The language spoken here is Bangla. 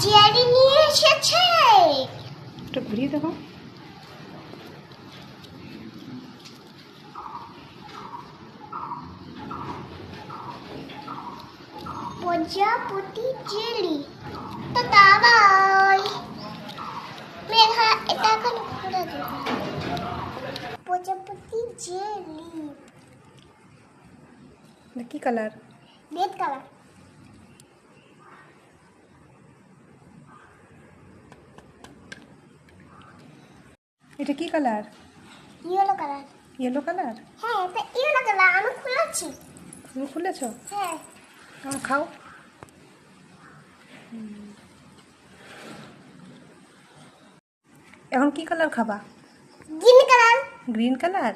জেরি নিয়ে এসেছে। একটু ঘুরিয়ে দেখো। প্রজাপতি জেলি। Tata bye. মেঘা এটা এখন খুলে দেব। প্রজাপতি জেলি। কি কালার? Red colour. এটা কি colour? Yellow colour. Yellow colour? হ্যাঁ, এটা ইয়েলো কালার। আমি খুলেছি। তুমি খুলেছো? হ্যাঁ। খাও। এখন কি কালার খাবা? Green colour. Green colour?